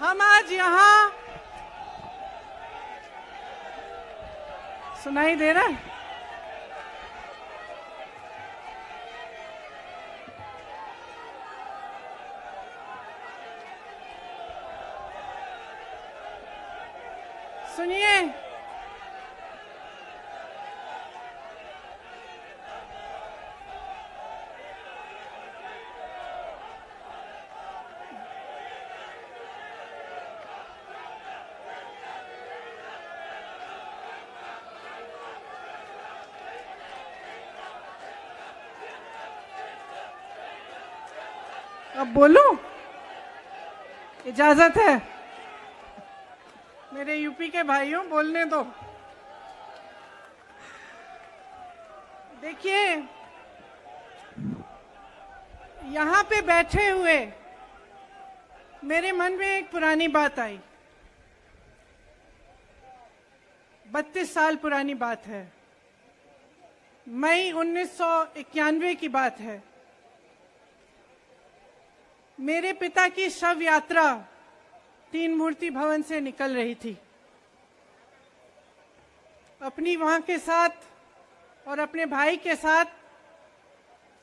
हम आज यहाँ, सुनाई दे रहा है? सुनिए, अब बोलूं? इजाजत है? मेरे यूपी के भाइयों, बोलने दो। देखिए, यहाँ पे बैठे हुए मेरे मन में एक पुरानी बात आई। 32 साल पुरानी बात है। मई 1991 की बात है। मेरे पिता की शव यात्रा तीन मूर्ति भवन से निकल रही थी। अपनी मां के साथ और अपने भाई के साथ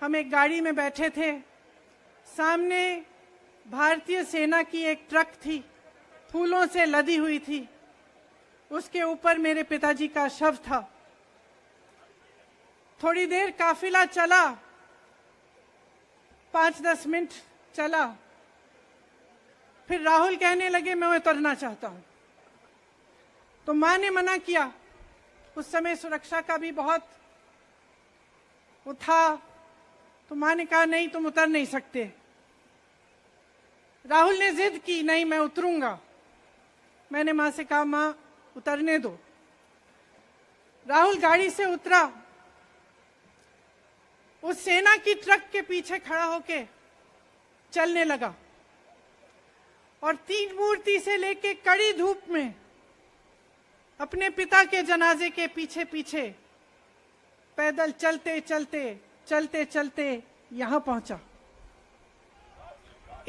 हम एक गाड़ी में बैठे थे। सामने भारतीय सेना की एक ट्रक थी, फूलों से लदी हुई थी। उसके ऊपर मेरे पिताजी का शव था। थोड़ी देर काफिला चला, 5-10 मिनट चला। फिर राहुल कहने लगे मैं उतरना चाहता हूं। तो मां ने मना किया। उस समय सुरक्षा का भी बहुत वो था। तो मां ने कहा नहीं, तुम उतर नहीं सकते। राहुल ने जिद की, नहीं मैं उतरूंगा। मैंने मां से कहा मां उतरने दो। राहुल गाड़ी से उतरा। उस सेना की ट्रक के पीछे खड़ा होके चलने लगा और तीन मूर्ति से लेके कड़ी धूप में अपने पिता के जनाजे के पीछे पीछे पैदल चलते चलते चलते चलते यहां पहुंचा।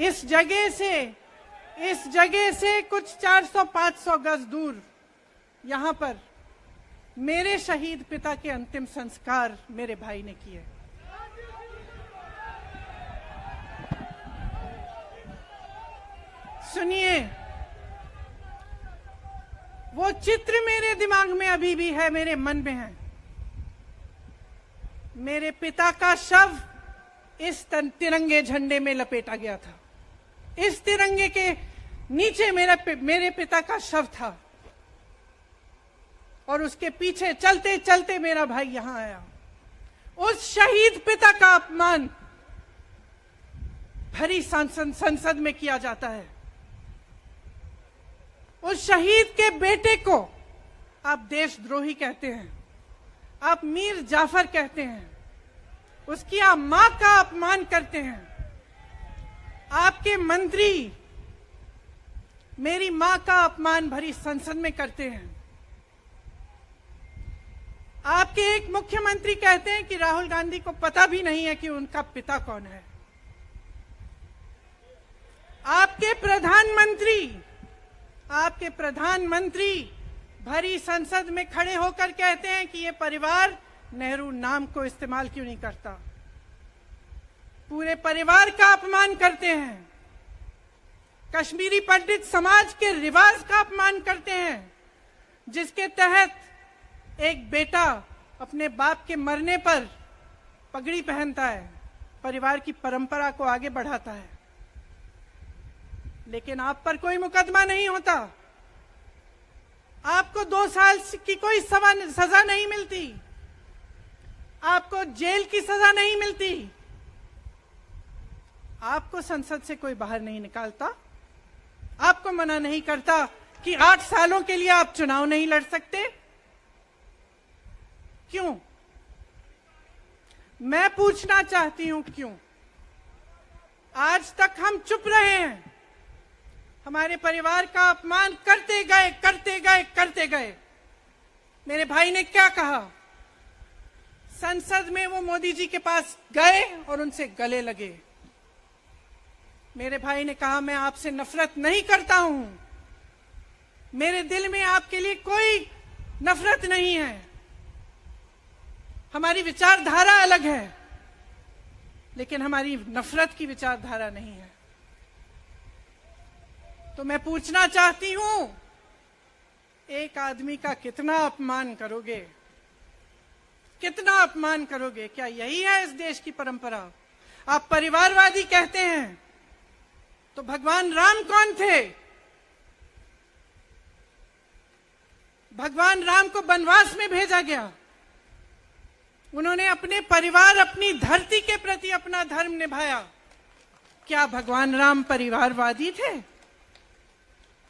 इस जगह से कुछ 400-500 गज दूर यहां पर मेरे शहीद पिता के अंतिम संस्कार मेरे भाई ने किए। सुनिए, वो चित्र मेरे दिमाग में अभी भी है, मेरे मन में है। मेरे पिता का शव इस तिरंगे झंडे में लपेटा गया था। इस तिरंगे के नीचे मेरे पिता का शव था और उसके पीछे चलते चलते मेरा भाई यहां आया। उस शहीद पिता का अपमान भरी संसद में किया जाता है। उस शहीद के बेटे को आप देशद्रोही कहते हैं, आप मीर जाफर कहते हैं, उसकी आप मां का अपमान करते हैं। आपके मंत्री मेरी मां का अपमान भरी संसद में करते हैं। आपके एक मुख्यमंत्री कहते हैं कि राहुल गांधी को पता भी नहीं है कि उनका पिता कौन है। आपके प्रधानमंत्री भरी संसद में खड़े होकर कहते हैं कि ये परिवार नेहरू नाम को इस्तेमाल क्यों नहीं करता। पूरे परिवार का अपमान करते हैं। कश्मीरी पंडित समाज के रिवाज का अपमान करते हैं, जिसके तहत एक बेटा अपने बाप के मरने पर पगड़ी पहनता है, परिवार की परंपरा को आगे बढ़ाता है। लेकिन आप पर कोई मुकदमा नहीं होता। आपको 2 साल की कोई सजा नहीं मिलती। आपको जेल की सजा नहीं मिलती। आपको संसद से कोई बाहर नहीं निकालता। आपको मना नहीं करता कि 8 सालों के लिए आप चुनाव नहीं लड़ सकते। क्यों? मैं पूछना चाहती हूं, क्यों? आज तक हम चुप रहे हैं। हमारे परिवार का अपमान करते गए। मेरे भाई ने क्या कहा? संसद में वो मोदी जी के पास गए और उनसे गले लगे। मेरे भाई ने कहा, मैं आपसे नफरत नहीं करता हूं, मेरे दिल में आपके लिए कोई नफरत नहीं है, हमारी विचारधारा अलग है, लेकिन हमारी नफरत की विचारधारा नहीं है। तो मैं पूछना चाहती हूं, एक आदमी का कितना अपमान करोगे, कितना अपमान करोगे? क्या यही है इस देश की परंपरा? आप परिवारवादी कहते हैं, तो भगवान राम कौन थे? भगवान राम को वनवास में भेजा गया, उन्होंने अपने परिवार, अपनी धरती के प्रति अपना धर्म निभाया। क्या भगवान राम परिवारवादी थे?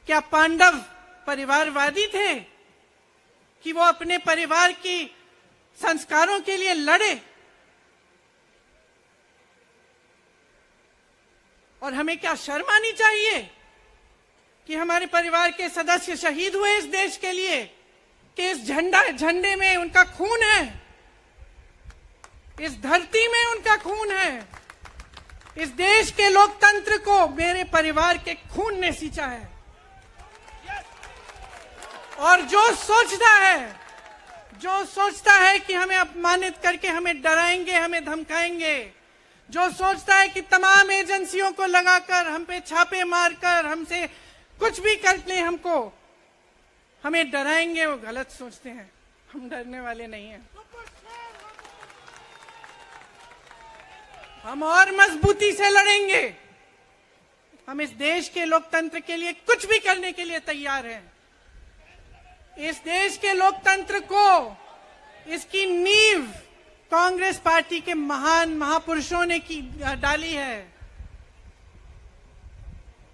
क्या पांडव परिवारवादी थे कि वो अपने परिवार की संस्कारों के लिए लड़े? और हमें क्या शर्म आनी चाहिए कि हमारे परिवार के सदस्य शहीद हुए इस देश के लिए, कि इस झंडे में उनका खून है, इस धरती में उनका खून है, इस देश के लोकतंत्र को मेरे परिवार के खून ने सींचा है। और जो सोचता है कि हमें अपमानित करके हमें डराएंगे, हमें धमकाएंगे, जो सोचता है कि तमाम एजेंसियों को लगाकर, हम पे छापे मारकर, हमसे कुछ भी कर ले, हमको हमें डराएंगे, वो गलत सोचते हैं। हम डरने वाले नहीं हैं। हम और मजबूती से लड़ेंगे। हम इस देश के लोकतंत्र के लिए कुछ भी करने के लिए तैयार हैं। इस देश के लोकतंत्र को, इसकी नींव कांग्रेस पार्टी के महान महापुरुषों ने डाली है।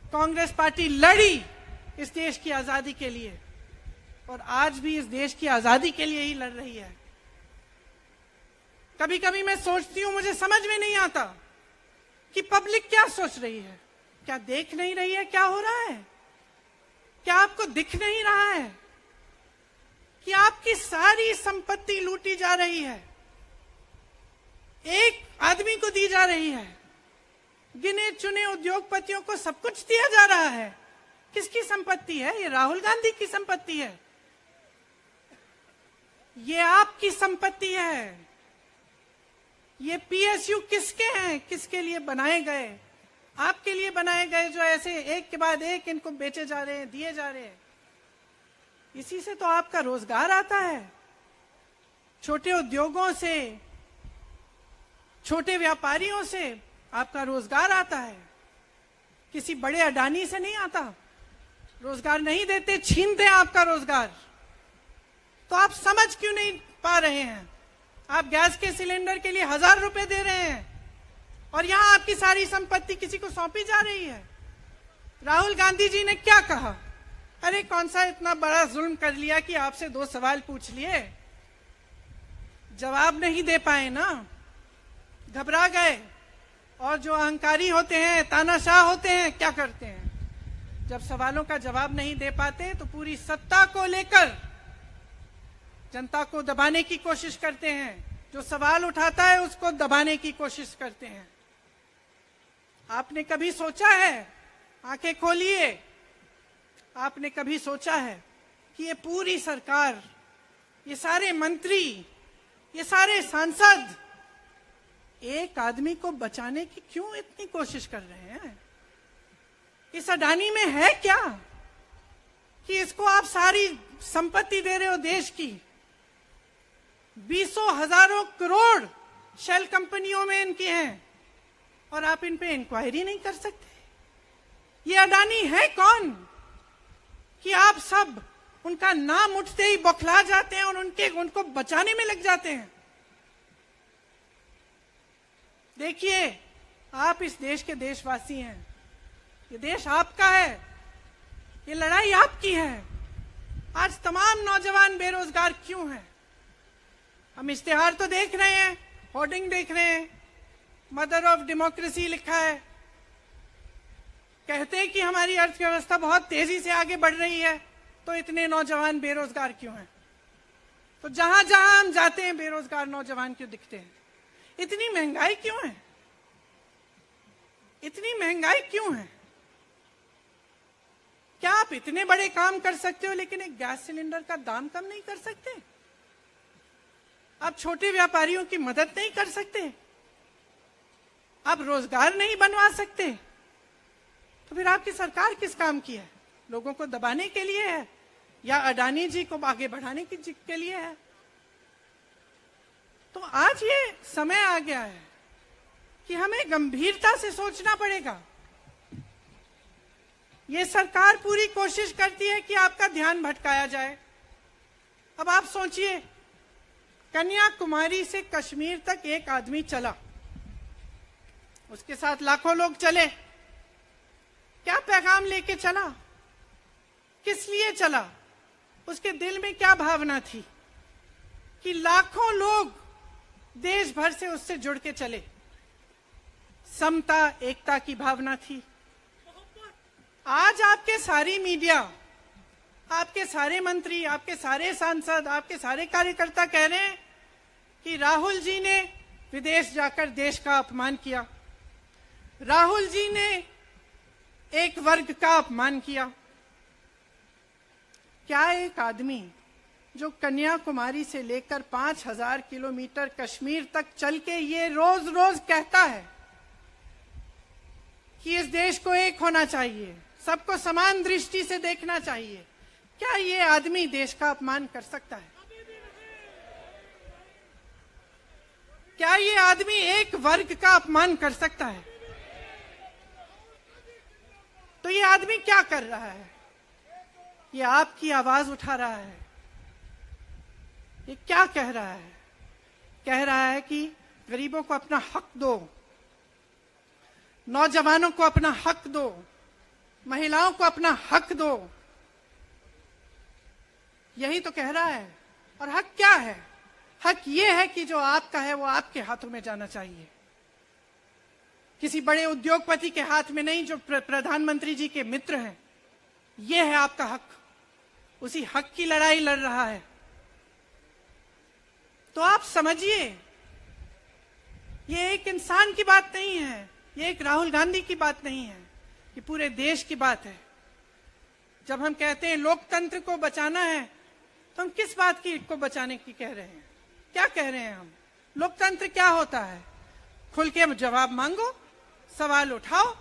कांग्रेस पार्टी लड़ी इस देश की आजादी के लिए, और आज भी इस देश की आजादी के लिए ही लड़ रही है। कभी कभी मैं सोचती हूं, मुझे समझ में नहीं आता कि पब्लिक क्या सोच रही है। क्या देख नहीं रही है क्या हो रहा है? क्या आपको दिख नहीं रहा है कि आपकी सारी संपत्ति लूटी जा रही है, एक आदमी को दी जा रही है, गिने चुने उद्योगपतियों को सब कुछ दिया जा रहा है? किसकी संपत्ति है? ये राहुल गांधी की संपत्ति है, ये आपकी संपत्ति है। ये पीएसयू किसके हैं? किसके लिए बनाए गए? आपके लिए बनाए गए, जो ऐसे एक के बाद एक इनको बेचे जा रहे हैं, दिए जा रहे हैं। इसी से तो आपका रोजगार आता है। छोटे उद्योगों से, छोटे व्यापारियों से आपका रोजगार आता है, किसी बड़े अडानी से नहीं आता। रोजगार नहीं देते, छीनते हैं आपका रोजगार। तो आप समझ क्यों नहीं पा रहे हैं? आप गैस के सिलेंडर के लिए 1000 रुपए दे रहे हैं, और यहां आपकी सारी संपत्ति किसी को सौंपी जा रही है। राहुल गांधी जी ने क्या कहा? अरे कौन सा इतना बड़ा जुल्म कर लिया कि आपसे 2 सवाल पूछ लिए, जवाब नहीं दे पाए ना, घबरा गए। और जो अहंकारी होते हैं, तानाशाह होते हैं, क्या करते हैं? जब सवालों का जवाब नहीं दे पाते तो पूरी सत्ता को लेकर जनता को दबाने की कोशिश करते हैं। जो सवाल उठाता है उसको दबाने की कोशिश करते हैं। आपने कभी सोचा है, आंखें खोलिए, आपने कभी सोचा है कि ये पूरी सरकार, ये सारे मंत्री, ये सारे सांसद एक आदमी को बचाने की क्यों इतनी कोशिश कर रहे हैं? इस अडानी में है क्या कि इसको आप सारी संपत्ति दे रहे हो देश की? 20 हजारों करोड़ शेल कंपनियों में इनकी हैं, और आप इन पे इंक्वायरी नहीं कर सकते। ये अडानी है कौन कि आप सब उनका नाम उठते ही बौखला जाते हैं और उनको बचाने में लग जाते हैं? देखिए, आप इस देश के देशवासी हैं, ये देश आपका है, ये लड़ाई आपकी है। आज तमाम नौजवान बेरोजगार क्यों हैं? हम इश्तेहार तो देख रहे हैं, होर्डिंग देख रहे हैं, मदर ऑफ डेमोक्रेसी लिखा है, कहते हैं कि हमारी अर्थव्यवस्था बहुत तेजी से आगे बढ़ रही है, तो इतने नौजवान बेरोजगार क्यों हैं? तो जहां जहां हम जाते हैं बेरोजगार नौजवान क्यों दिखते हैं? इतनी महंगाई क्यों है? इतनी महंगाई क्यों है? क्या आप इतने बड़े काम कर सकते हो लेकिन एक गैस सिलेंडर का दाम कम नहीं कर सकते? आप छोटे व्यापारियों की मदद नहीं कर सकते? आप रोजगार नहीं बनवा सकते? तो फिर आपकी सरकार किस काम की है? लोगों को दबाने के लिए है या अडानी जी को आगे बढ़ाने के लिए है? तो आज ये समय आ गया है कि हमें गंभीरता से सोचना पड़ेगा। ये सरकार पूरी कोशिश करती है कि आपका ध्यान भटकाया जाए। अब आप सोचिए, कन्याकुमारी से कश्मीर तक एक आदमी चला, उसके साथ लाखों लोग चले। क्या पैगाम लेके चला? किस लिए चला? उसके दिल में क्या भावना थी कि लाखों लोग देश भर से उससे जुड़ के चले? समता, एकता की भावना थी। आज आपके सारी मीडिया, आपके सारे मंत्री, आपके सारे सांसद, आपके सारे कार्यकर्ता कह रहे हैं कि राहुल जी ने विदेश जाकर देश का अपमान किया, राहुल जी ने एक वर्ग का अपमान किया। क्या एक आदमी जो कन्याकुमारी से लेकर 5000 किलोमीटर कश्मीर तक चल के ये रोज रोज कहता है कि इस देश को एक होना चाहिए, सबको समान दृष्टि से देखना चाहिए, क्या ये आदमी देश का अपमान कर सकता है? क्या ये आदमी एक वर्ग का अपमान कर सकता है? तो ये आदमी क्या कर रहा है? ये आपकी आवाज उठा रहा है। ये क्या कह रहा है? कह रहा है कि गरीबों को अपना हक दो, नौजवानों को अपना हक दो, महिलाओं को अपना हक दो। यही तो कह रहा है। और हक क्या है? हक ये है कि जो आपका है वो आपके हाथों में जाना चाहिए, किसी बड़े उद्योगपति के हाथ में नहीं, जो प्रधानमंत्री जी के मित्र हैं। ये है आपका हक। उसी हक की लड़ाई लड़ रहा है। तो आप समझिए, ये एक इंसान की बात नहीं है, ये एक राहुल गांधी की बात नहीं है, ये पूरे देश की बात है। जब हम कहते हैं लोकतंत्र को बचाना है, तो हम किस बात की को बचाने की कह रहे हैं? क्या कह रहे हैं हम? लोकतंत्र क्या होता है? खुल के जवाब मांगो, सवाल उठाओ।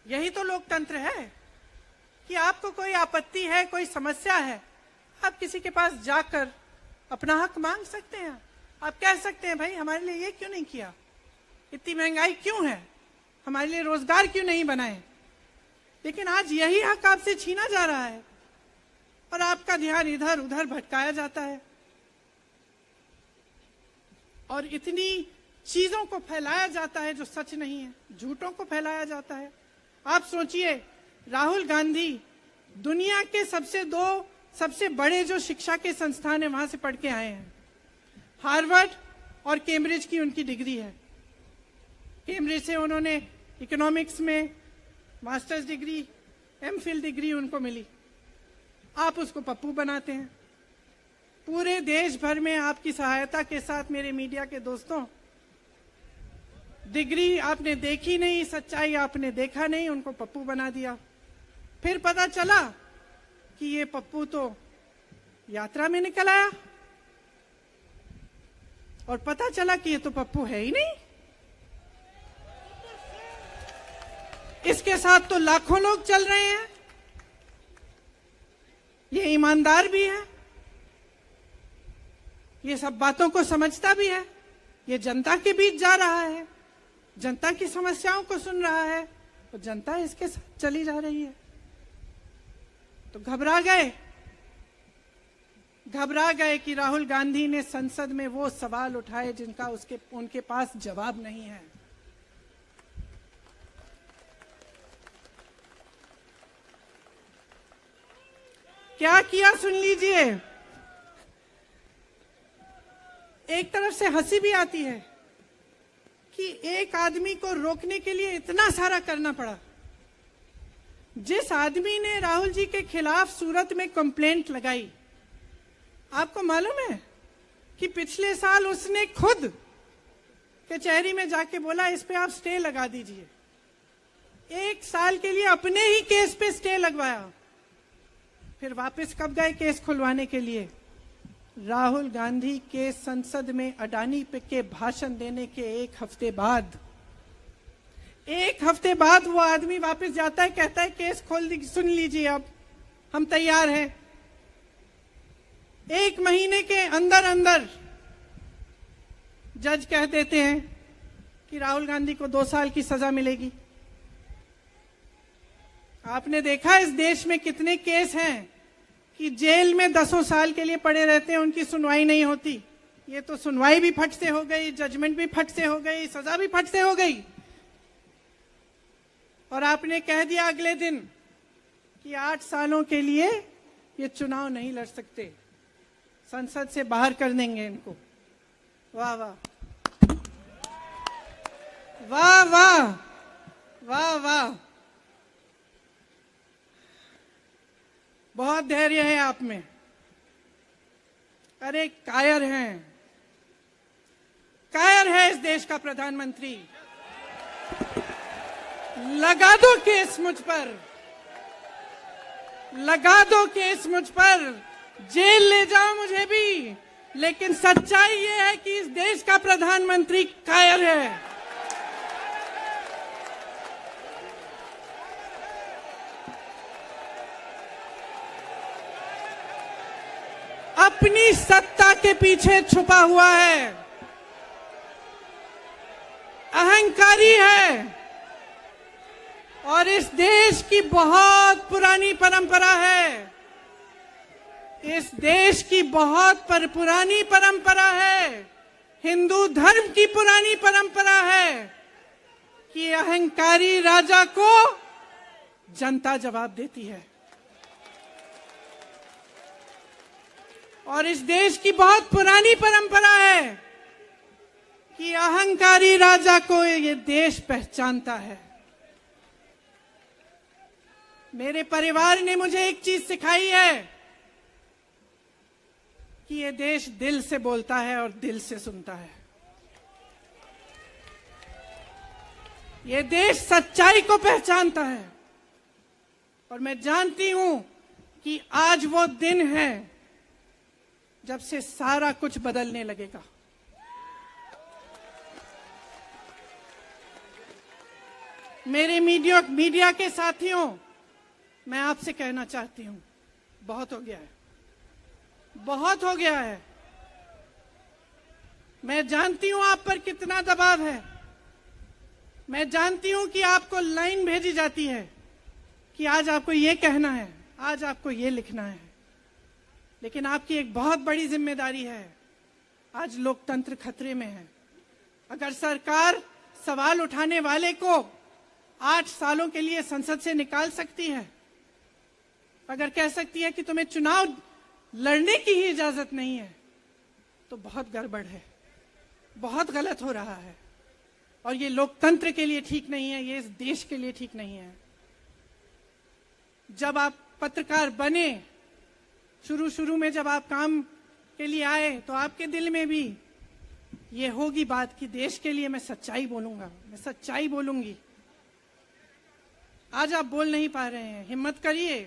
यही तो लोकतंत्र है कि आपको कोई आपत्ति है, कोई समस्या है, आप किसी के पास जाकर अपना हक मांग सकते हैं। आप कह सकते हैं, भाई हमारे लिए ये क्यों नहीं किया, इतनी महंगाई क्यों है, हमारे लिए रोजगार क्यों नहीं बनाए। लेकिन आज यही हक आपसे छीना जा रहा है और आपका ध्यान इधर उधर भटकाया जाता है और इतनी चीजों को फैलाया जाता है जो सच नहीं है, झूठों को फैलाया जाता है। आप सोचिए, राहुल गांधी दुनिया के सबसे बड़े जो शिक्षा के संस्थान है वहां से पढ़ के आए हैं। हार्वर्ड और कैम्ब्रिज की उनकी डिग्री है। कैम्ब्रिज से उन्होंने इकोनॉमिक्स में मास्टर्स डिग्री, एमफिल डिग्री उनको मिली। आप उसको पप्पू बनाते हैं। पूरे देश भर में आपकी सहायता के साथ, मेरे मीडिया के दोस्तों, डिग्री आपने देखी नहीं, सच्चाई आपने देखा नहीं, उनको पप्पू बना दिया। फिर पता चला कि ये पप्पू तो यात्रा में निकल आया और पता चला कि ये तो पप्पू है ही नहीं। इसके साथ तो लाखों लोग चल रहे हैं। ये ईमानदार भी है, ये सब बातों को समझता भी है, ये जनता के बीच जा रहा है, जनता की समस्याओं को सुन रहा है, तो जनता इसके साथ चली जा रही है। तो घबरा गए कि राहुल गांधी ने संसद में वो सवाल उठाए जिनका उनके पास जवाब नहीं है। क्या किया सुन लीजिए। एक तरफ से हंसी भी आती है कि एक आदमी को रोकने के लिए इतना सारा करना पड़ा। जिस आदमी ने राहुल जी के खिलाफ सूरत में कंप्लेंट लगाई, आपको मालूम है कि पिछले साल उसने खुद कचहरी में जाके बोला इस पे आप स्टे लगा दीजिए। 1 साल के लिए अपने ही केस पे स्टे लगवाया। फिर वापस कब गए केस खुलवाने के लिए? राहुल गांधी के संसद में अडानी पे के भाषण देने के 1 हफ्ते बाद, 1 हफ्ते बाद वो आदमी वापस जाता है, कहता है केस खोल दी, सुन लीजिए अब हम तैयार हैं। 1 महीने के अंदर अंदर जज कह देते हैं कि राहुल गांधी को 2 साल की सजा मिलेगी। आपने देखा इस देश में कितने केस हैं कि जेल में 10 साल के लिए पड़े रहते हैं, उनकी सुनवाई नहीं होती। ये तो सुनवाई भी फट से हो गई, जजमेंट भी फट से हो गई, सजा भी फट से हो गई। और आपने कह दिया अगले दिन कि 8 सालों के लिए ये चुनाव नहीं लड़ सकते, संसद से बाहर कर देंगे इनको। वाह वाह वाह वाह वाह वाह, बहुत धैर्य है आप में। अरे कायर हैं, कायर है इस देश का प्रधानमंत्री। लगा दो केस मुझ पर, लगा दो केस मुझ पर, जेल ले जाओ मुझे भी, लेकिन सच्चाई ये है कि इस देश का प्रधानमंत्री कायर है। अपनी सत्ता के पीछे छुपा हुआ है, अहंकारी है, और इस देश की बहुत पुरानी परंपरा है, इस देश की बहुत पुरानी परंपरा है, हिंदू धर्म की पुरानी परंपरा है कि अहंकारी राजा को जनता जवाब देती है। और इस देश की बहुत पुरानी परंपरा है कि अहंकारी राजा को ये देश पहचानता है। मेरे परिवार ने मुझे एक चीज सिखाई है कि ये देश दिल से बोलता है और दिल से सुनता है। ये देश सच्चाई को पहचानता है, और मैं जानती हूं कि आज वो दिन है जब से सारा कुछ बदलने लगेगा। मेरे मीडिया के साथियों, मैं आपसे कहना चाहती हूं, बहुत हो गया है, बहुत हो गया है। मैं जानती हूं आप पर कितना दबाव है, मैं जानती हूं कि आपको लाइन भेजी जाती है कि आज आपको ये कहना है, आज आपको ये लिखना है, लेकिन आपकी एक बहुत बड़ी जिम्मेदारी है। आज लोकतंत्र खतरे में है। अगर सरकार सवाल उठाने वाले को 8 सालों के लिए संसद से निकाल सकती है, अगर कह सकती है कि तुम्हें चुनाव लड़ने की ही इजाजत नहीं है, तो बहुत गड़बड़ है, बहुत गलत हो रहा है, और ये लोकतंत्र के लिए ठीक नहीं है, ये इस देश के लिए ठीक नहीं है। जब आप पत्रकार बने, शुरू में जब आप काम के लिए आए, तो आपके दिल में भी ये होगी बात कि देश के लिए मैं सच्चाई बोलूंगा, मैं सच्चाई बोलूंगी। आज आप बोल नहीं पा रहे हैं, हिम्मत करिए,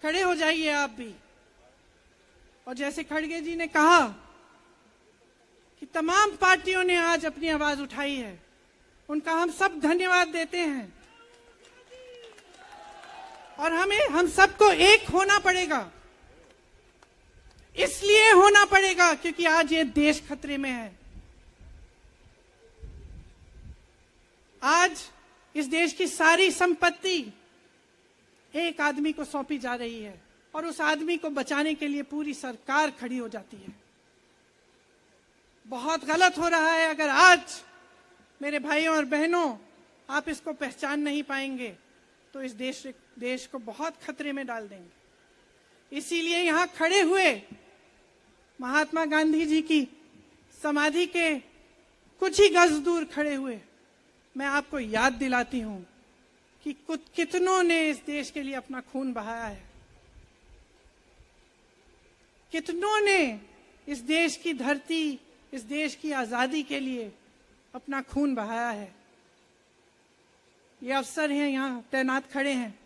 खड़े हो जाइए आप भी। और जैसे खड़गे जी ने कहा कि तमाम पार्टियों ने आज अपनी आवाज उठाई है, उनका हम सब धन्यवाद देते हैं। और हम सबको एक होना पड़ेगा, इसलिए होना पड़ेगा क्योंकि आज ये देश खतरे में है। आज इस देश की सारी संपत्ति एक आदमी को सौंपी जा रही है, और उस आदमी को बचाने के लिए पूरी सरकार खड़ी हो जाती है। बहुत गलत हो रहा है। अगर आज मेरे भाइयों और बहनों आप इसको पहचान नहीं पाएंगे, तो इस देश को बहुत खतरे में डाल देंगे। इसीलिए यहां खड़े हुए महात्मा गांधी जी की समाधि के कुछ ही गज दूर खड़े हुए मैं आपको याद दिलाती हूं कि कितनों ने इस देश के लिए अपना खून बहाया है, कितनों ने इस देश की धरती, इस देश की आजादी के लिए अपना खून बहाया है। ये अफसर हैं यहाँ तैनात खड़े हैं,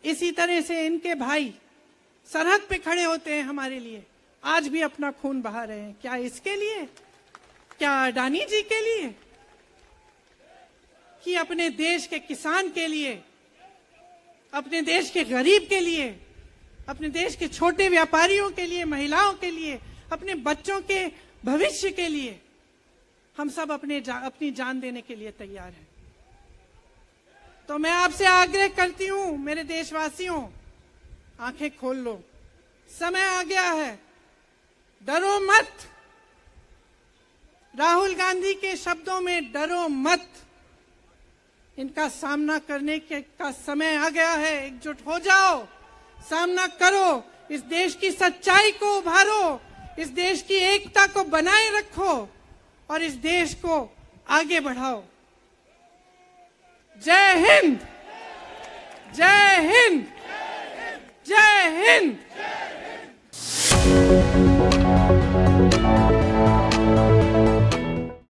इसी तरह से इनके भाई सरहद पे खड़े होते हैं हमारे लिए, आज भी अपना खून बहा रहे हैं। क्या इसके लिए? क्या अडानी जी के लिए? कि अपने देश के किसान के लिए, अपने देश के गरीब के लिए, अपने देश के छोटे व्यापारियों के लिए, महिलाओं के लिए, अपने बच्चों के भविष्य के लिए हम सब अपनी जान देने के लिए तैयार हैं। तो मैं आपसे आग्रह करती हूं, मेरे देशवासियों, आंखें खोल लो, समय आ गया है, डरो मत। राहुल गांधी के शब्दों में डरो मत, इनका सामना करने का समय आ गया है। एकजुट हो जाओ, सामना करो, इस देश की सच्चाई को उभारो, इस देश की एकता को बनाए रखो और इस देश को आगे बढ़ाओ। जय हिंद, जय हिंद, जय हिंद।